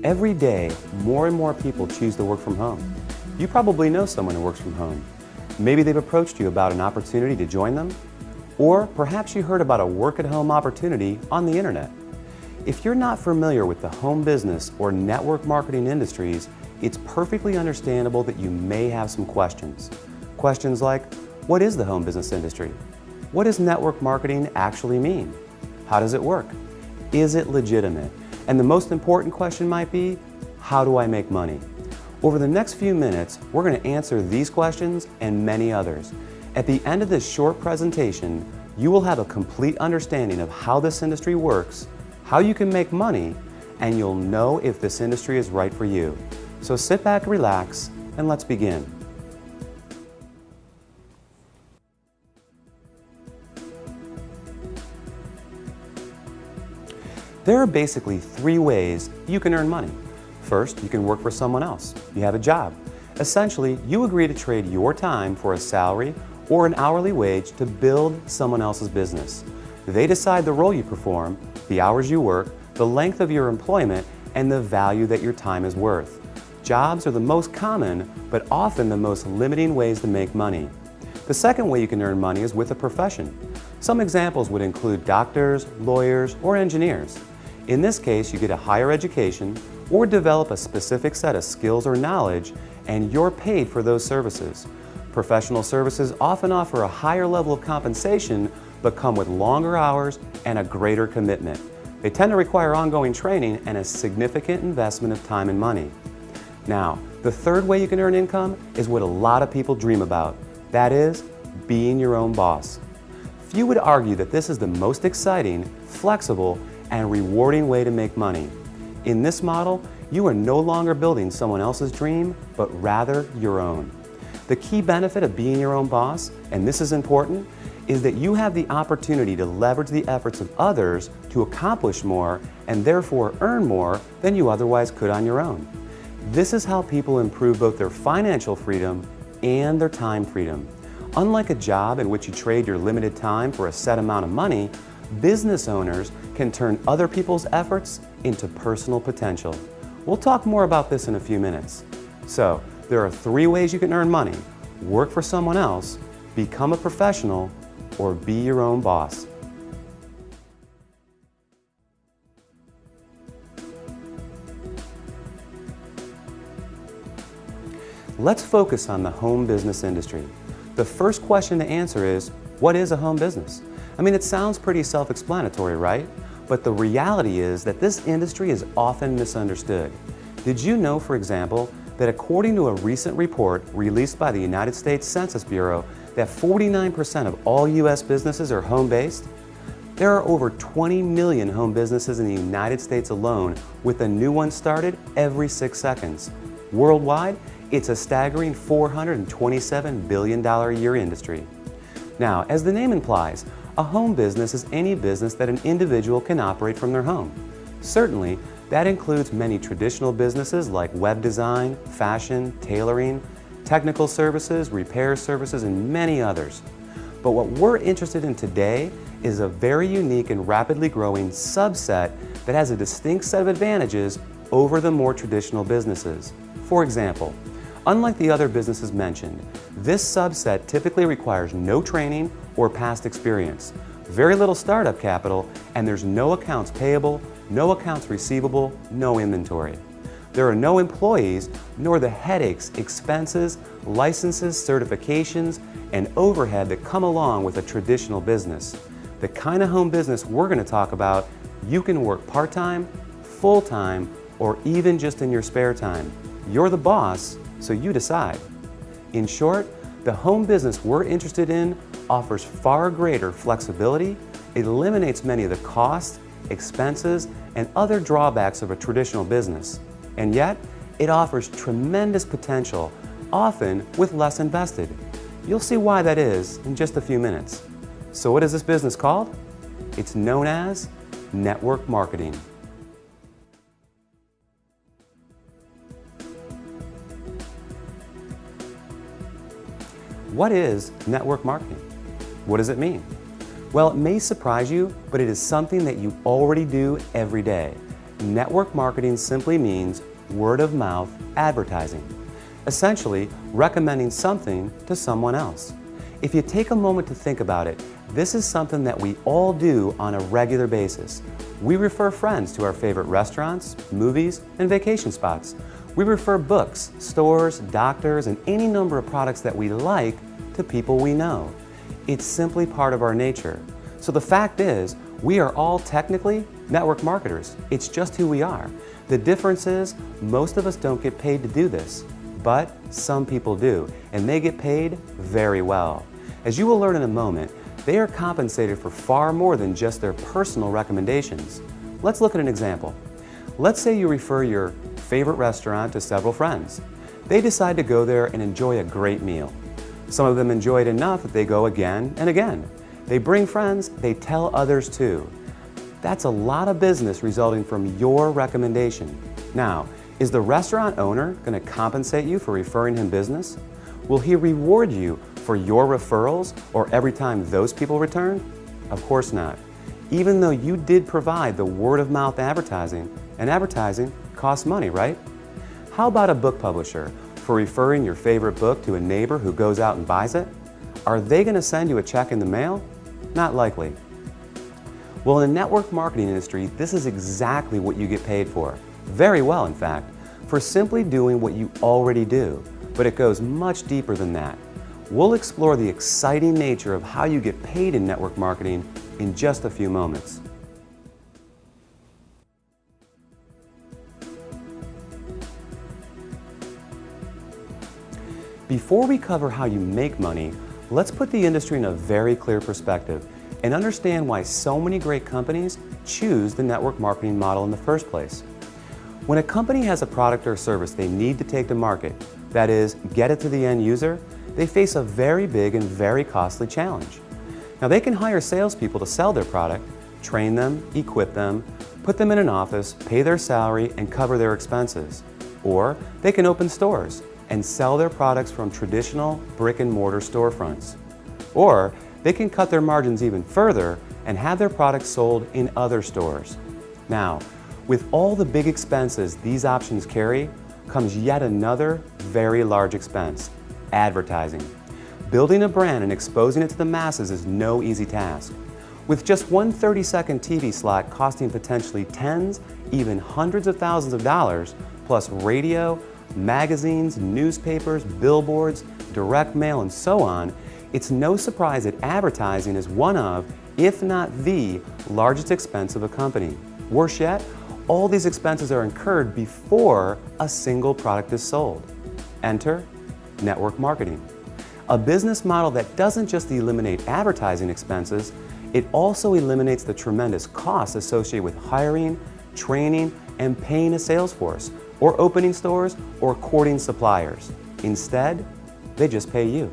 Every day, more and more people choose to work from home. You probably know someone who works from home. Maybe they've approached you about an opportunity to join them, or perhaps you heard about a work-at-home opportunity on the internet. If you're not familiar with the home business or network marketing industries, it's perfectly understandable that you may have some questions. Questions like, what is the home business industry? What does network marketing actually mean? How does it work? Is it legitimate? And the most important question might be, how do I make money? Over the next few minutes, we're going to answer these questions and many others. At the end of this short presentation, you will have a complete understanding of how this industry works, how you can make money, and you'll know if this industry is right for you. So sit back, relax, and let's begin. There are basically three ways you can earn money. First, you can work for someone else. You have a job. Essentially, you agree to trade your time for a salary or an hourly wage to build someone else's business. They decide the role you perform, the hours you work, the length of your employment, and the value that your time is worth. Jobs are the most common, but often the most limiting ways to make money. The second way you can earn money is with a profession. Some examples would include doctors, lawyers, or engineers. In this case, you get a higher education or develop a specific set of skills or knowledge, and you're paid for those services. Professional services often offer a higher level of compensation, but come with longer hours and a greater commitment. They tend to require ongoing training and a significant investment of time and money. Now, the third way you can earn income is what a lot of people dream about. That is, being your own boss. Few would argue that this is the most exciting, flexible, and rewarding way to make money. In this model, you are no longer building someone else's dream, but rather your own. The key benefit of being your own boss, and this is important, is that you have the opportunity to leverage the efforts of others to accomplish more and therefore earn more than you otherwise could on your own. This is how people improve both their financial freedom and their time freedom. Unlike a job in which you trade your limited time for a set amount of money, business owners can turn other people's efforts into personal potential. We'll talk more about this in a few minutes. So, there are three ways you can earn money: work for someone else, become a professional, or be your own boss. Let's focus on the home business industry. The first question to answer is, what is a home business? I mean, it sounds pretty self-explanatory, right? But the reality is that this industry is often misunderstood. Did you know, for example, that according to a recent report released by the United States Census Bureau, that 49% of all U.S. businesses are home-based? There are over 20 million home businesses in the United States alone, with a new one started every 6 seconds. Worldwide, it's a staggering $427 billion a year industry. Now, as the name implies, a home business is any business that an individual can operate from their home. Certainly, that includes many traditional businesses like web design, fashion, tailoring, technical services, repair services, and many others. But what we're interested in today is a very unique and rapidly growing subset that has a distinct set of advantages over the more traditional businesses. For example, unlike the other businesses mentioned, this subset typically requires no training or past experience, very little startup capital, and there's no accounts payable, no accounts receivable, no inventory. There are no employees, nor the headaches, expenses, licenses, certifications, and overhead that come along with a traditional business. The kind of home business we're going to talk about, you can work part-time, full-time, or even just in your spare time. You're the boss, so you decide. In short, the home business we're interested in offers far greater flexibility, it eliminates many of the costs, expenses, and other drawbacks of a traditional business. And yet, it offers tremendous potential, often with less invested. You'll see why that is in just a few minutes. So what is this business called? It's known as network marketing. What is network marketing? What does it mean? Well, it may surprise you, but it is something that you already do every day. network marketing simply means word-of-mouth advertising, essentially recommending something to someone else. If you take a moment to think about it, this is something that we all do on a regular basis. We refer friends to our favorite restaurants, movies, and vacation spots. We refer books, stores, doctors, and any number of products that we like to people we know. It's simply part of our nature. So the fact is, we are all technically network marketers. It's just who we are. The difference is, most of us don't get paid to do this, but some people do, and they get paid very well. As you will learn in a moment, they are compensated for far more than just their personal recommendations. Let's look at an example. Let's say you refer your favorite restaurant to several friends. They decide to go there and enjoy a great meal. Some of them enjoy it enough that they go again and again. They bring friends, they tell others too. That's a lot of business resulting from your recommendation. Now, is the restaurant owner going to compensate you for referring him business? Will he reward you for your referrals or every time those people return? Of course not. Even though you did provide the word-of-mouth advertising, and advertising costs money, right? How about a book publisher for referring your favorite book to a neighbor who goes out and buys it? Are they going to send you a check in the mail? Not likely. Well, in the network marketing industry, this is exactly what you get paid for. Very well, in fact, for simply doing what you already do. But it goes much deeper than that. We'll explore the exciting nature of how you get paid in network marketing in just a few moments. Before we cover how you make money, let's put the industry in a very clear perspective and understand why so many great companies choose the network marketing model in the first place. When a company has a product or service they need to take to market, that is, get it to the end user, they face a very big and very costly challenge. Now, they can hire salespeople to sell their product, train them, equip them, put them in an office, pay their salary, and cover their expenses. Or they can open stores and sell their products from traditional brick-and-mortar storefronts. Or they can cut their margins even further and have their products sold in other stores. Now, with all the big expenses these options carry, comes yet another very large expense: advertising. Building a brand and exposing it to the masses is no easy task. With just one 30-second TV slot costing potentially tens, even hundreds of thousands of dollars, plus radio, magazines, newspapers, billboards, direct mail, and so on, it's no surprise that advertising is one of, if not the, largest expense of a company. Worse yet, all these expenses are incurred before a single product is sold. Enter network marketing. A business model that doesn't just eliminate advertising expenses, it also eliminates the tremendous costs associated with hiring, training, and paying a sales force, or opening stores, or courting suppliers. Instead, they just pay you.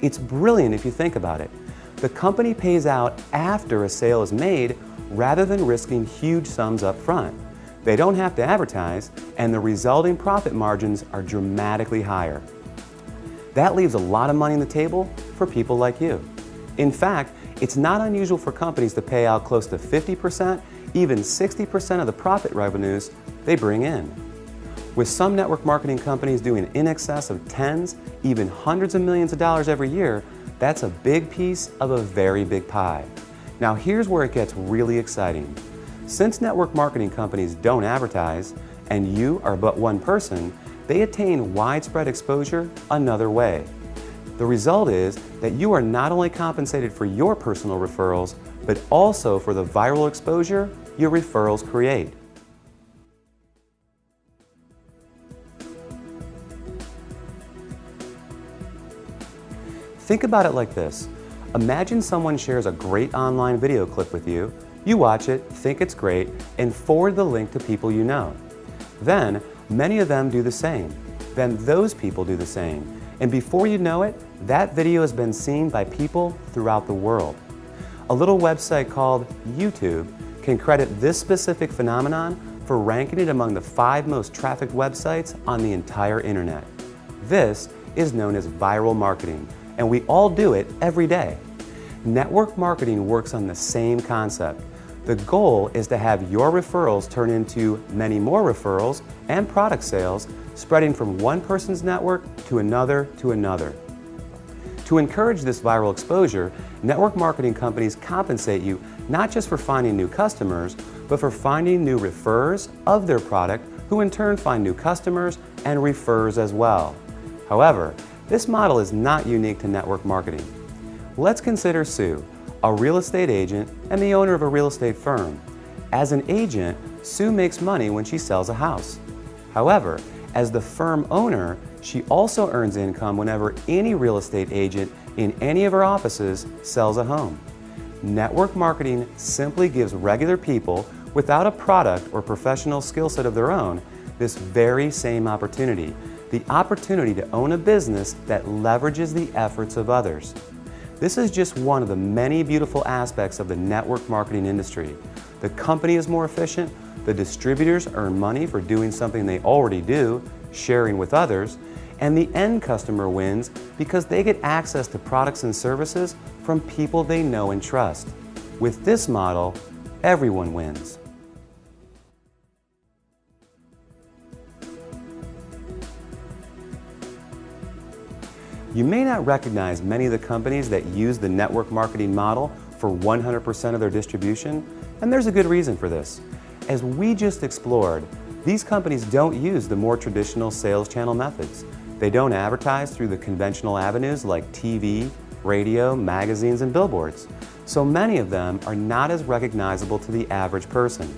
It's brilliant if you think about it. The company pays out after a sale is made rather than risking huge sums up front. They don't have to advertise, and the resulting profit margins are dramatically higher. That leaves a lot of money on the table for people like you. In fact, it's not unusual for companies to pay out close to 50%, even 60% of the profit revenues they bring in. With some network marketing companies doing in excess of tens, even hundreds of millions of dollars every year, that's a big piece of a very big pie. Now here's where it gets really exciting. Since network marketing companies don't advertise, and you are but one person, they attain widespread exposure another way. The result is that you are not only compensated for your personal referrals, but also for the viral exposure your referrals create. Think about it like this. Imagine someone shares a great online video clip with you, you watch it, think it's great, and forward the link to people you know. Then, many of them do the same. Then those people do the same. And before you know it, that video has been seen by people throughout the world. A little website called YouTube can credit this specific phenomenon for ranking it among the 5 most trafficked websites on the entire internet. This is known as viral marketing, and we all do it every day. Network marketing works on the same concept. The goal is to have your referrals turn into many more referrals and product sales, spreading from one person's network to another to another. To encourage this viral exposure, network marketing companies compensate you not just for finding new customers, but for finding new referrers of their product, who in turn find new customers and referrers as well. However, this model is not unique to network marketing. Let's consider Sue, a real estate agent and the owner of a real estate firm. As an agent, Sue makes money when she sells a house. However, as the firm owner, she also earns income whenever any real estate agent in any of her offices sells a home. Network marketing simply gives regular people without a product or professional skill set of their own this very same opportunity, the opportunity to own a business that leverages the efforts of others. This is just one of the many beautiful aspects of the network marketing industry. The company is more efficient, the distributors earn money for doing something they already do, sharing with others, and the end customer wins because they get access to products and services from people they know and trust. With this model, everyone wins. You may not recognize many of the companies that use the network marketing model for 100% of their distribution, and there's a good reason for this. As we just explored, these companies don't use the more traditional sales channel methods. They don't advertise through the conventional avenues like TV, radio, magazines, and billboards. So many of them are not as recognizable to the average person.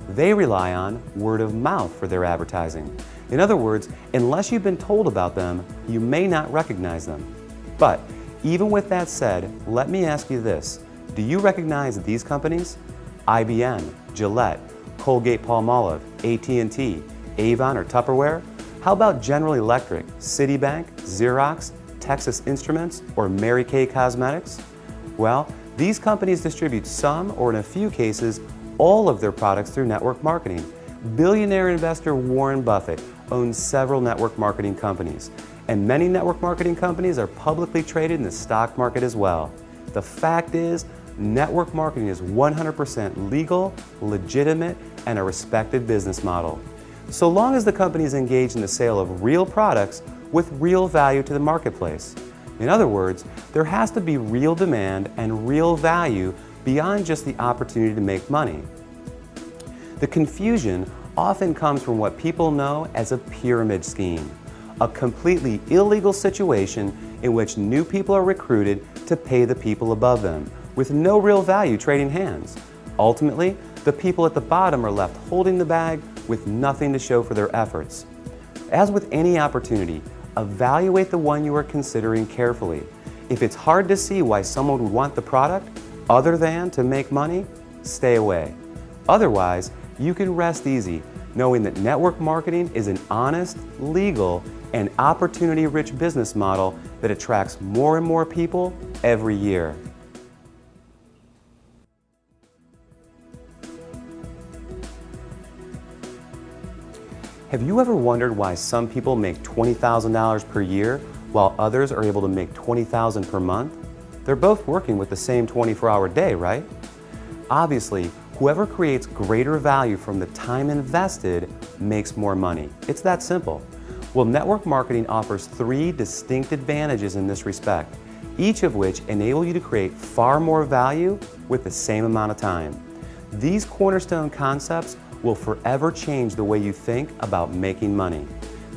They rely on word of mouth for their advertising. In other words, unless you've been told about them, you may not recognize them. But even with that said, let me ask you this. Do you recognize these companies? IBM, Gillette, Colgate-Palmolive, AT&T, Avon or Tupperware? How about General Electric, Citibank, Xerox, Texas Instruments, or Mary Kay Cosmetics? Well, these companies distribute some, or in a few cases, all of their products through network marketing. Billionaire investor Warren Buffett owns several network marketing companies, and many network marketing companies are publicly traded in the stock market as well. The fact is, network marketing is 100% legal, legitimate, and a respected business model. So long as the company is engaged in the sale of real products with real value to the marketplace. In other words, there has to be real demand and real value beyond just the opportunity to make money. The confusion often comes from what people know as a pyramid scheme, a completely illegal situation in which new people are recruited to pay the people above them, with no real value trading hands. Ultimately, the people at the bottom are left holding the bag with nothing to show for their efforts. As with any opportunity, evaluate the one you are considering carefully. If it's hard to see why someone would want the product other than to make money, stay away. Otherwise, you can rest easy knowing that network marketing is an honest, legal, and opportunity-rich business model that attracts more and more people every year. Have you ever wondered why some people make $20,000 per year while others are able to make $20,000 per month? They're both working with the same 24-hour day, right? Obviously, whoever creates greater value from the time invested makes more money. It's that simple. Well, network marketing offers 3 distinct advantages in this respect, each of which enable you to create far more value with the same amount of time. These cornerstone concepts will forever change the way you think about making money.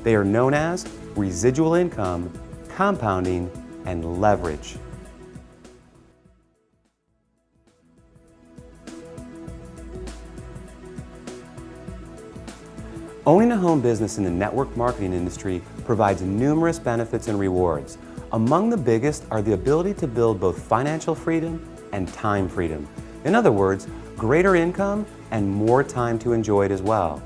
They are known as residual income, compounding, and leverage. Owning a home business in the network marketing industry provides numerous benefits and rewards. Among the biggest are the ability to build both financial freedom and time freedom. In other words, greater income and more time to enjoy it as well.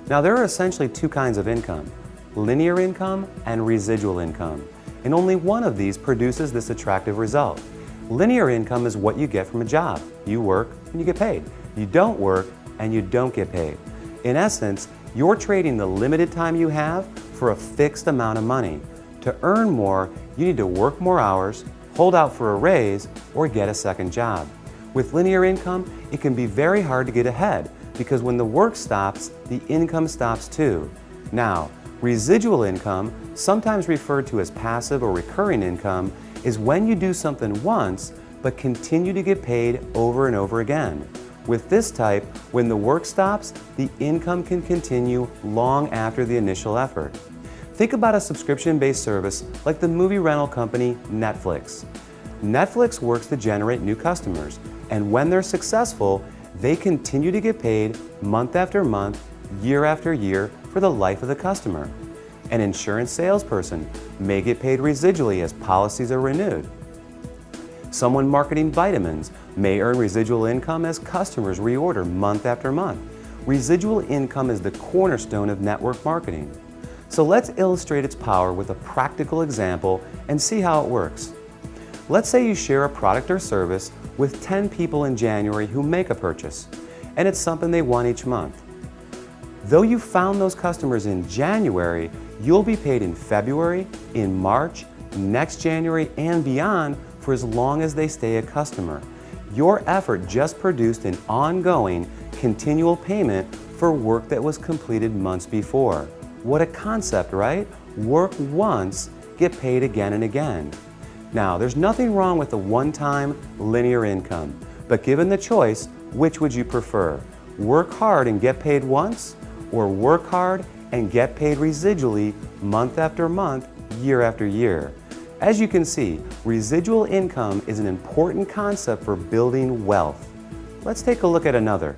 Now, there are essentially 2 kinds of income, linear income and residual income, and only one of these produces this attractive result. Linear income is what you get from a job. You work and you get paid. You don't work and you don't get paid. In essence, you're trading the limited time you have for a fixed amount of money. To earn more, you need to work more hours, hold out for a raise, or get a second job. With linear income, it can be very hard to get ahead because when the work stops, the income stops too. Now, residual income, sometimes referred to as passive or recurring income, is when you do something once but continue to get paid over and over again. With this type, when the work stops, the income can continue long after the initial effort. Think about a subscription-based service like the movie rental company Netflix. Netflix works to generate new customers, and when they're successful, they continue to get paid month after month, year after year for the life of the customer. An insurance salesperson may get paid residually as policies are renewed. Someone marketing vitamins may earn residual income as customers reorder month after month. Residual income is the cornerstone of network marketing. So let's illustrate its power with a practical example and see how it works. Let's say you share a product or service with 10 people in January who make a purchase, and it's something they want each month. Though you found those customers in January, you'll be paid in February, in March, next January, and beyond for as long as they stay a customer. Your effort just produced an ongoing, continual payment for work that was completed months before. What a concept, right? Work once, get paid again and again. Now, there's nothing wrong with a one-time linear income, but given the choice, which would you prefer? Work hard and get paid once, or work hard and get paid residually month after month, year after year? As you can see, residual income is an important concept for building wealth. Let's take a look at another.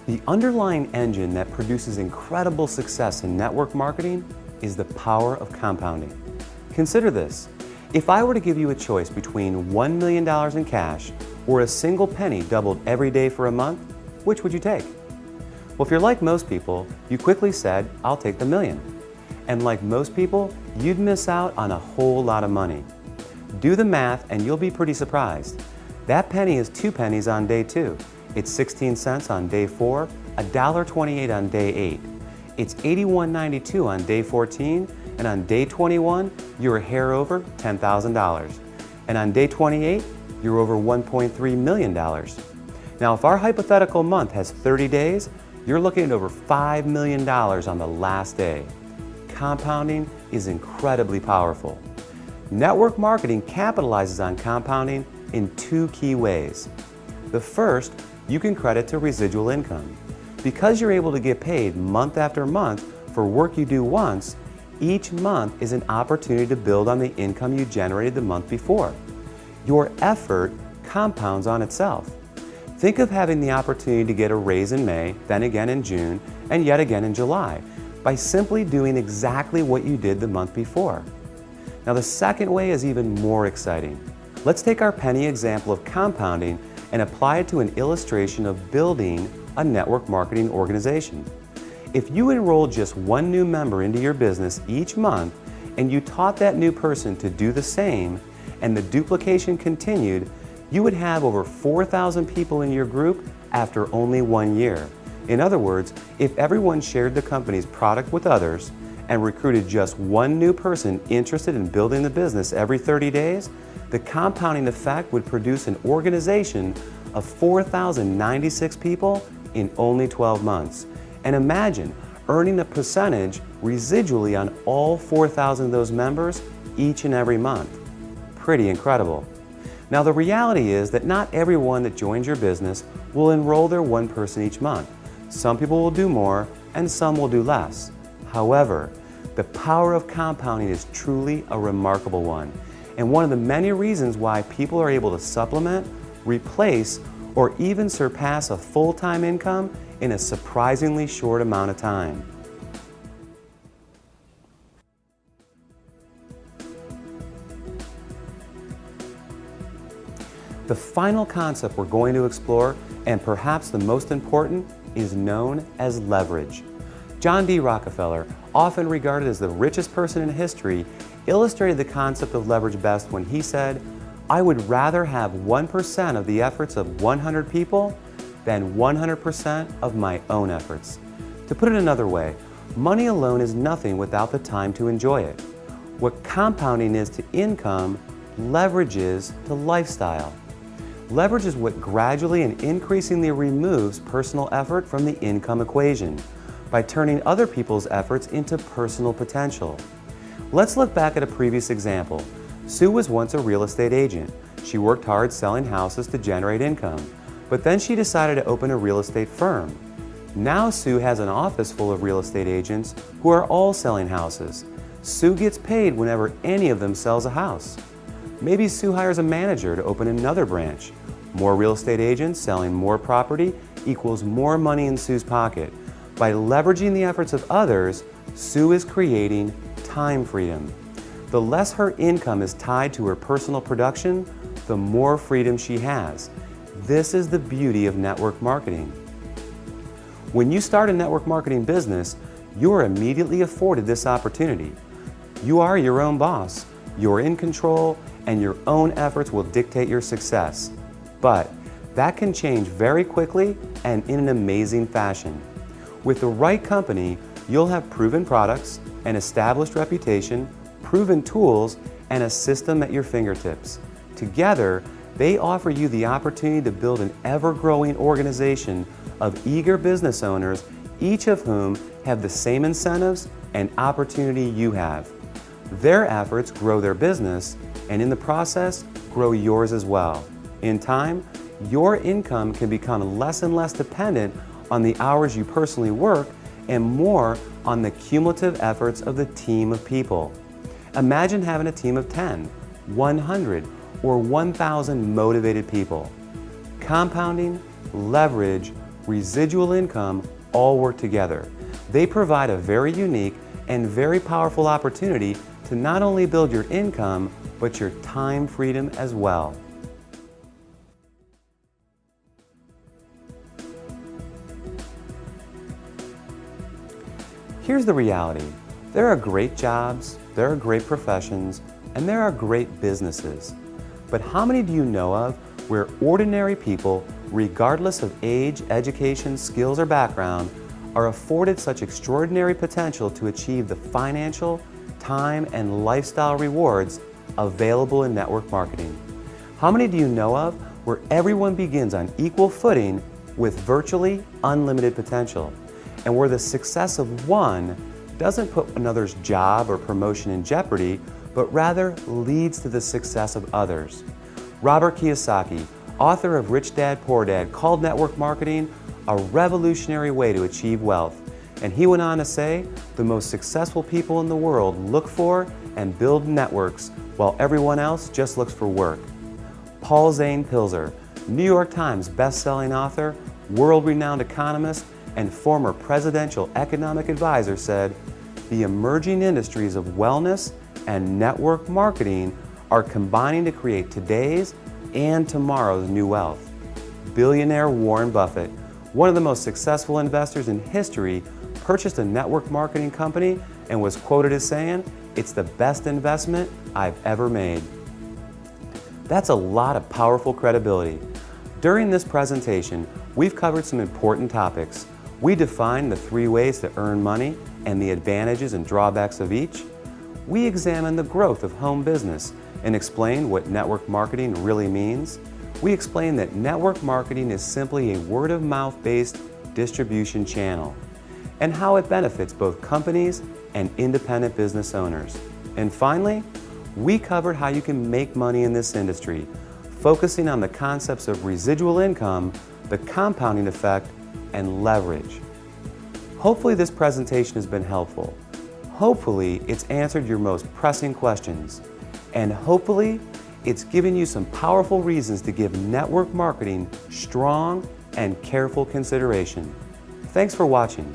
The underlying engine that produces incredible success in network marketing is the power of compounding. Consider this. If I were to give you a choice between $1 million in cash or a single penny doubled every day for a month, which would you take? Well, if you're like most people, you quickly said, I'll take the million. And like most people, you'd miss out on a whole lot of money. Do the math and you'll be pretty surprised. That penny is 2 pennies on day 2. It's 16 cents on day 4, $1.28 on day 8. It's $81.92 on day 14, and on day 21, you're a hair over $10,000. And on day 28, you're over $1.3 million. Now, if our hypothetical month has 30 days, you're looking at over $5 million on the last day. Compounding is incredibly powerful. Network marketing capitalizes on compounding in 2 key ways. The first, you can credit to residual income. Because you're able to get paid month after month for work you do once, each month is an opportunity to build on the income you generated the month before. Your effort compounds on itself. Think of having the opportunity to get a raise in May, then again in June, and yet again in July, by simply doing exactly what you did the month before. Now, the second way is even more exciting. Let's take our penny example of compounding and apply it to an illustration of building a network marketing organization. If you enrolled just 1 new member into your business each month and you taught that new person to do the same and the duplication continued, you would have over 4,000 people in your group after only 1 year. In other words, if everyone shared the company's product with others and recruited just 1 new person interested in building the business every 30 days, the compounding effect would produce an organization of 4,096 people in only 12 months. And imagine earning a percentage residually on all 4,000 of those members each and every month. Pretty incredible. Now, the reality is that not everyone that joins your business will enroll their 1 person each month. Some people will do more and some will do less. However, the power of compounding is truly a remarkable one, and one of the many reasons why people are able to supplement, replace, or even surpass a full-time income in a surprisingly short amount of time. The final concept we're going to explore, and perhaps the most important, is known as leverage. John D. Rockefeller, often regarded as the richest person in history, illustrated the concept of leverage best when he said, "I would rather have 1% of the efforts of 100 people than 100% of my own efforts." To put it another way, Money alone is nothing without the time to enjoy it. What compounding is to income, leverage is to lifestyle. Leverage is what gradually and increasingly removes personal effort from the income equation by turning other people's efforts into personal potential. Let's look back at a previous example. Sue was once a real estate agent. She worked hard selling houses to generate income, but then she decided to open a real estate firm. Now Sue has an office full of real estate agents who are all selling houses. Sue gets paid whenever any of them sells a house. Maybe Sue hires a manager to open another branch. More real estate agents selling more property equals more money in Sue's pocket. By leveraging the efforts of others, Sue is creating time freedom. The less her income is tied to her personal production, the more freedom she has. This is the beauty of network marketing. When you start a network marketing business, you are immediately afforded this opportunity. You are your own boss, you're in control, and your own efforts will dictate your success. But that can change very quickly and in an amazing fashion. With the right company, you'll have proven products, an established reputation, proven tools, and a system at your fingertips. Together, they offer you the opportunity to build an ever-growing organization of eager business owners, each of whom have the same incentives and opportunity you have. Their efforts grow their business, and in the process, grow yours as well. In time, your income can become less and less dependent on the hours you personally work and more on the cumulative efforts of the team of people. Imagine having a team of 10, 100, or 1,000 motivated people. Compounding, leverage, residual income all work together. They provide a very unique and very powerful opportunity to not only build your income, but your time freedom as well. Here's the reality. There are great jobs, there are great professions, and there are great businesses. But how many do you know of where ordinary people, regardless of age, education, skills, or background, are afforded such extraordinary potential to achieve the financial, time, and lifestyle rewards available in network marketing? How many do you know of where everyone begins on equal footing with virtually unlimited potential, and where the success of one doesn't put another's job or promotion in jeopardy, but rather leads to the success of others? Robert Kiyosaki, author of Rich Dad, Poor Dad, called network marketing a revolutionary way to achieve wealth. And he went on to say, the most successful people in the world look for and build networks while everyone else just looks for work. Paul Zane Pilzer, New York Times best-selling author, world-renowned economist, and former presidential economic advisor, said, the emerging industries of wellness and network marketing are combining to create today's and tomorrow's new wealth. Billionaire Warren Buffett, one of the most successful investors in history, purchased a network marketing company and was quoted as saying, "It's the best investment I've ever made." That's a lot of powerful credibility. During this presentation, we've covered some important topics. We defined the 3 ways to earn money and the advantages and drawbacks of each. We examined the growth of home business and explained what network marketing really means. We explained that network marketing is simply a word-of-mouth based distribution channel and how it benefits both companies and independent business owners. And finally, we covered how you can make money in this industry, focusing on the concepts of residual income, the compounding effect, and leverage. Hopefully this presentation has been helpful. Hopefully it's answered your most pressing questions. And hopefully it's given you some powerful reasons to give network marketing strong and careful consideration. Thanks for watching.